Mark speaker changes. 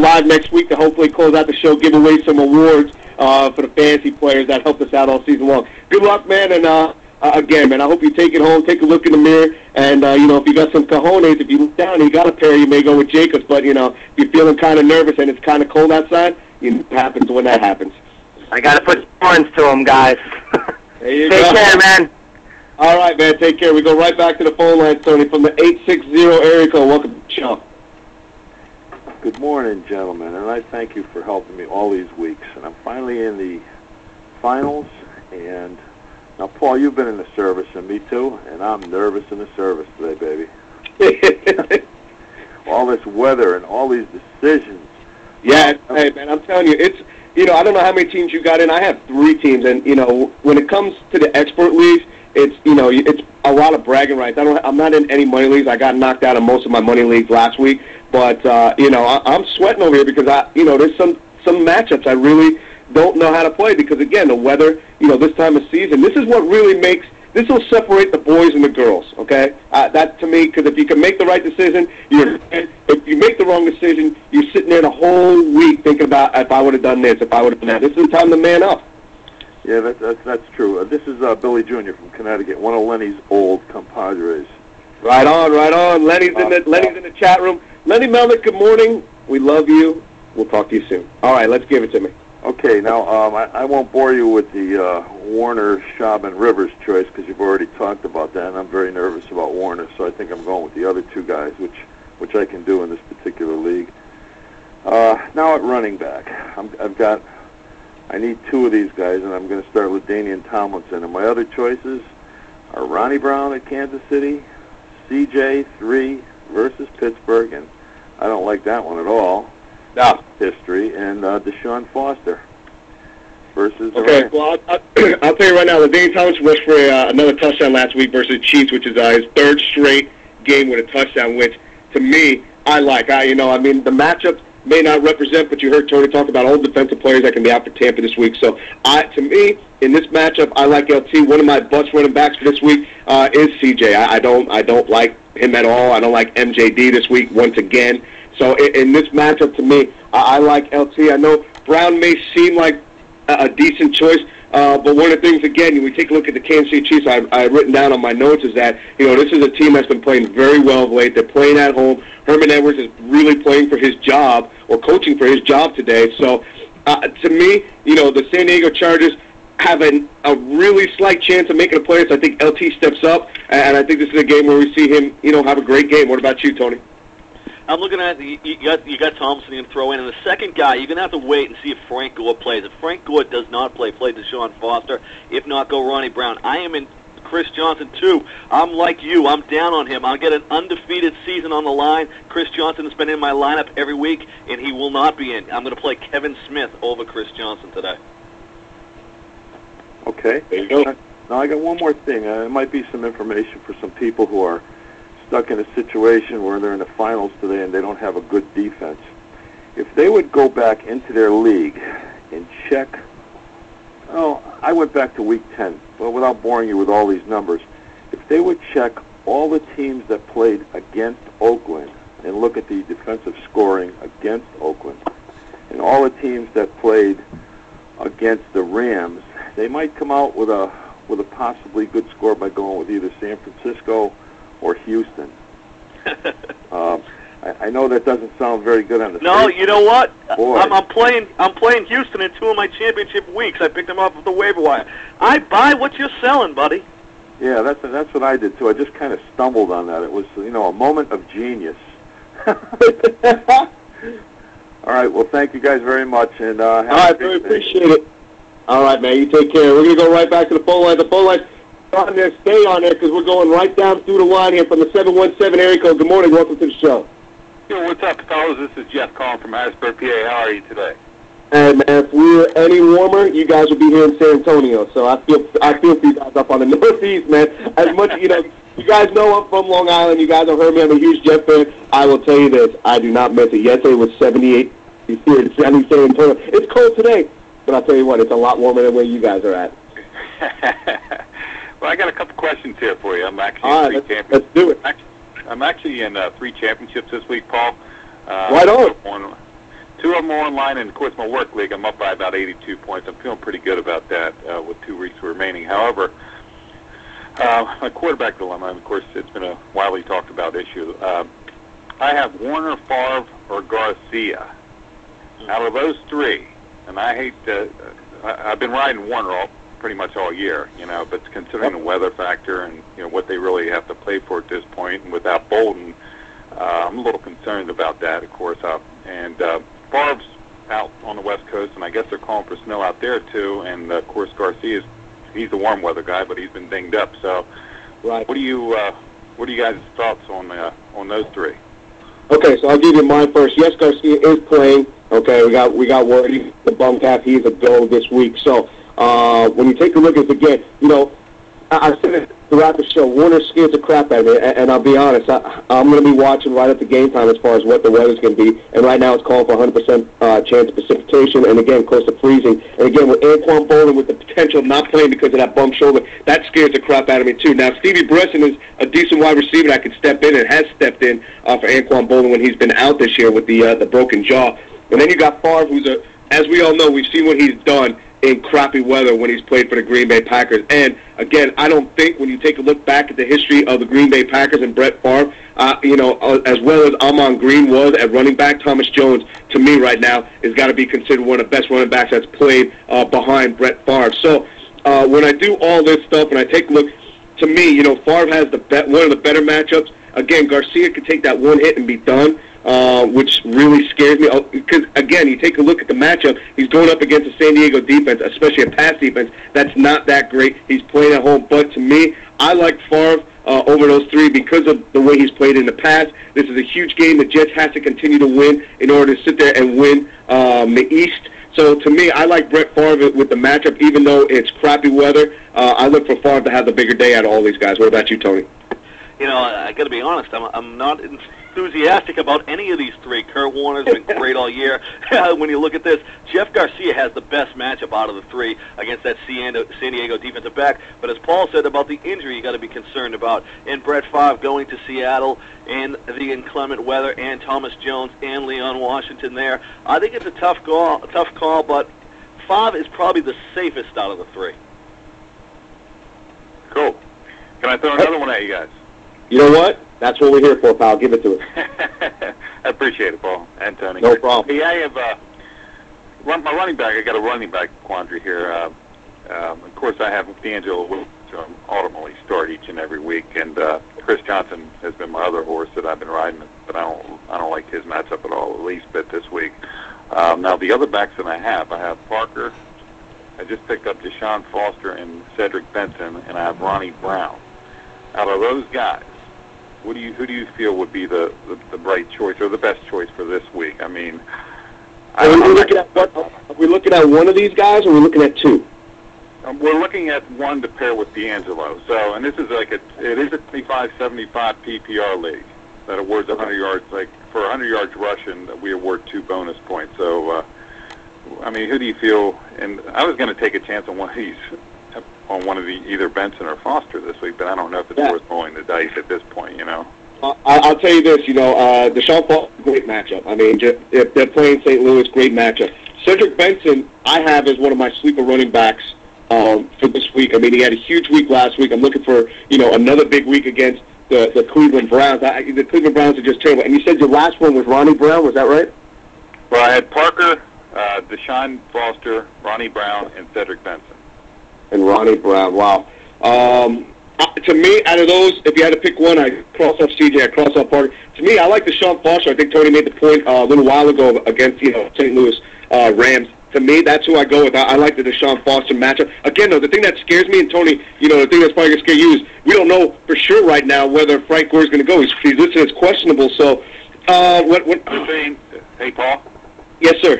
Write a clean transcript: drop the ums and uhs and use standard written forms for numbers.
Speaker 1: live next week to hopefully close out the show, give away some awards for the fantasy players that helped us out all season long. Good luck, man, and again, man, I hope you take it home, take a look in the mirror, and, if you got some cojones, if you look down and you got a pair, you may go with Jacobs, but, if you're feeling kind of nervous and it's kind of cold outside, it happens when that happens.
Speaker 2: I got to put horns to them, guys.
Speaker 1: There you
Speaker 2: Take
Speaker 1: go.
Speaker 2: care, man.
Speaker 1: All right, man, take care. We go right back to the phone line, Tony, from the 860 area code. Welcome to the show.
Speaker 3: Good morning, gentlemen, and I thank you for helping me all these weeks. And I'm finally in the finals, and now, Paul, you've been in the service, and me too, and I'm nervous in the service today, baby. All this weather and all these decisions.
Speaker 1: Yeah, hey, man, I'm telling you, it's, I don't know how many teams you got in. I have 3 teams, and, when it comes to the expert leagues, it's, it's a lot of bragging rights. I'm not in any money leagues. I got knocked out of most of my money leagues last week, but, I'm sweating over here because, there's some matchups I really don't know how to play because, again, the weather, this time of season, this is what really makes, this will separate the boys and the girls, okay? That, to me, because if you can make the right decision, if you make the wrong decision, you're sitting there the whole week thinking about if I would have done this, if I would have done that. This is the time to man up.
Speaker 3: Yeah, that's true. This is Billy Jr. from Connecticut, one of Lenny's old compadres.
Speaker 1: Right on, right on. Lenny's in the chat room. Lenny Melnick, good morning. We love you. We'll talk to you soon. All right, let's give it to me.
Speaker 3: Okay, now I won't bore you with the Warner, Schaub, and Rivers choice because you've already talked about that, and I'm very nervous about Warner, so I think I'm going with the other 2 guys, which I can do in this particular league. Now at running back, I need 2 of these guys, and I'm going to start with Danian Tomlinson, and my other choices are Ronnie Brown at Kansas City, CJ 3 versus Pittsburgh, and I don't like that one at all.
Speaker 1: No.
Speaker 3: History, and Deshaun Foster versus the
Speaker 1: Okay,
Speaker 3: Rams.
Speaker 1: well, I'll tell you right now, Daniel Thomas rushed for another touchdown last week versus Chiefs, which is his 3rd straight game with a touchdown, which, to me, I like. The matchup may not represent, but you heard Tony talk about all defensive players that can be out for Tampa this week. So, to me, in this matchup, I like LT. One of my bust running backs for this week is CJ. I don't like him at all. I don't like MJD this week once again. So in this matchup, to me, I like LT. I know Brown may seem like a decent choice, but one of the things, again, when we take a look at the Kansas City Chiefs, I've written down on my notes is that, this is a team that's been playing very well of late. They're playing at home. Herman Edwards is really playing for his job or coaching for his job today. So to me, the San Diego Chargers have a really slight chance of making a play. So I think LT steps up, and I think this is a game where we see him, have a great game. What about you, Tony?
Speaker 4: I'm looking at you got Thompson you can throw in, and the second guy you're gonna have to wait and see if Frank Gore plays. If Frank Gore does not play Deshaun Foster. If not, go Ronnie Brown. I am in Chris Johnson too. I'm like you. I'm down on him. I'll get an undefeated season on the line. Chris Johnson has been in my lineup every week, and he will not be in. I'm going to play Kevin Smith over Chris Johnson today.
Speaker 3: Okay.
Speaker 1: There you go.
Speaker 3: Now I got one more thing. It might be some information for some people who are stuck in a situation where they're in the finals today and they don't have a good defense. If they would go back into their league and check, I went back to week 10, but without boring you with all these numbers, if they would check all the teams that played against Oakland and look at the defensive scoring against Oakland and all the teams that played against the Rams, they might come out with a possibly good score by going with either San Francisco or Houston. I know that doesn't sound very good on the
Speaker 4: No,
Speaker 3: face.
Speaker 4: you know what?
Speaker 3: Boy.
Speaker 4: I'm playing Houston in 2 of my championship weeks. I picked them up off the waiver wire. I buy what you're selling, buddy.
Speaker 3: Yeah, that's what I did too. I just kind of stumbled on that. It was a moment of genius. All right. Well, thank you guys very much, and
Speaker 1: All right, very appreciate it. All right, man. You take care. We're gonna go right back to the phone line. The phone line. On there, stay on there because we're going right down through the line here from the 717 area code. Good morning. Welcome to the show.
Speaker 5: Yo, what's up, fellas? This is Jeff calling from Harrisburg, PA. How are you today?
Speaker 1: And man, if we were any warmer, you guys would be here in San Antonio. So I feel for you guys up on the Northeast, man. As much, you guys know I'm from Long Island. You guys have heard me. I'm a huge Jet fan. I will tell you this. I do not miss it. Yesterday was 78 here in San Antonio. It's cold today, but I'll tell you what, it's a lot warmer than where you guys are at.
Speaker 5: Well, I got a couple questions here for you. I'm actually
Speaker 1: All right, let's do it.
Speaker 5: I'm actually in 3 championships this week, Paul.
Speaker 1: Right on.
Speaker 5: 2 of them are online, and of course my work league, I'm up by about 82 points. I'm feeling pretty good about that with 2 weeks remaining. However, my quarterback dilemma, and of course it's been a widely talked about issue. I have Warner, Favre, or Garcia. Out of those three, and I hate to, I've been riding Warner pretty much all year, but considering the weather factor and what they really have to play for at this point, and without Bolden, I'm a little concerned about that, of course. And Favre's out on the West Coast, and I guess they're calling for snow out there too. And of course Garcia's he's the warm weather guy, but he's been dinged up. So,
Speaker 1: right.
Speaker 5: What do you guys' thoughts on those three?
Speaker 1: Okay, so I'll give you mine first. Yes, Garcia is playing. Okay, we got word. He's the bum calf. He's a go this week. So when you take a look at it again, I said it throughout the show. Warner scares the crap out of me, and I'll be honest. I'm going to be watching right at the game time as far as what the weather's going to be. And right now it's calling for 100% chance of precipitation, and again close to freezing. And again with Anquan Bolden with the potential of not playing because of that bum shoulder, that scares the crap out of me too. Now Stevie Bresson is a decent wide receiver that could step in and has stepped in for Anquan Bolden when he's been out this year with the broken jaw. And then you got Favre, who's as we all know, we've seen what he's done in crappy weather when he's played for the Green Bay Packers. And again, I don't think when you take a look back at the history of the Green Bay Packers and Brett Favre, as well as Amon Green was at running back, Thomas Jones, to me right now, has got to be considered one of the best running backs that's played behind Brett Favre. So when I do all this stuff and I take a look, to me, Favre has one of the better matchups. Again, Garcia could take that one hit and be done. Which really scares me. Because, again, you take a look at the matchup, he's going up against a San Diego defense, especially a pass defense, that's not that great. He's playing at home. But to me, I like Favre over those three because of the way he's played in the past. This is a huge game. The Jets have to continue to win in order to sit there and win the East. So, to me, I like Brett Favre with the matchup, even though it's crappy weather. I look for Favre to have the bigger day out of all these guys. What about you, Tony?
Speaker 4: I got to be honest. I'm not enthusiastic about any of these three. Kurt Warner's been great all year. When you look at this, Jeff Garcia has the best matchup out of the three against that San Diego defensive back. But as Paul said about the injury, you got to be concerned about. And Brett Favre going to Seattle and the inclement weather, and Thomas Jones and Leon Washington there. I think it's a tough call, but Favre is probably the safest out of the three.
Speaker 5: Cool. Can I throw another one at you guys?
Speaker 1: You know what? That's what we're here for, pal. Give it to us.
Speaker 5: I appreciate it, Paul and Tony.
Speaker 1: No problem.
Speaker 5: Hey, I have my running back. I got a running back quandary here. Of course, I have D'Angelo Williams ultimately start each and every week, and Chris Johnson has been my other horse that I've been riding, but I don't like his matchup at all, at least bit this week. Now the other backs that I have Parker. I just picked up Deshaun Foster and Cedric Benson, and I have Ronnie Brown. Out of those guys, who do you feel would be the right choice or the best choice for this week? I mean,
Speaker 1: are we looking at one of these guys, or are we looking at two?
Speaker 5: We're looking at one to pair with D'Angelo. So, and this is it is a 25-75 PPR league that awards 100 yards. Like for 100 yards rushing, we award 2 bonus points. So, I mean, who do you feel? And I was going to take a chance on one of these. On one of either Benson or Foster this week, but I don't know if it's worth rolling the dice at this point,
Speaker 1: I'll tell you this, Deshaun Foster, great matchup. I mean, if they're playing St. Louis, great matchup. Cedric Benson, I have as one of my sleeper running backs for this week. I mean, he had a huge week last week. I'm looking for, another big week against the Cleveland Browns. The Cleveland Browns are just terrible. And you said your last one was Ronnie Brown, was that right?
Speaker 5: Well, I had Parker, Deshaun Foster, Ronnie Brown, and Cedric Benson.
Speaker 1: And Ronnie Brown, wow. To me, out of those, if you had to pick one, I cross off CJ, I cross off Parker. To me, I like Deshaun Foster. I think Tony made the point a little while ago against St. Louis Rams. To me, that's who I go with. I like the Deshaun Foster matchup. Again, though, the thing that scares me, and Tony, the thing that's probably going to scare you is we don't know for sure right now whether Frank Gore is going to go. He's listed as questionable. So,
Speaker 5: Hey, Paul?
Speaker 1: Yes, sir.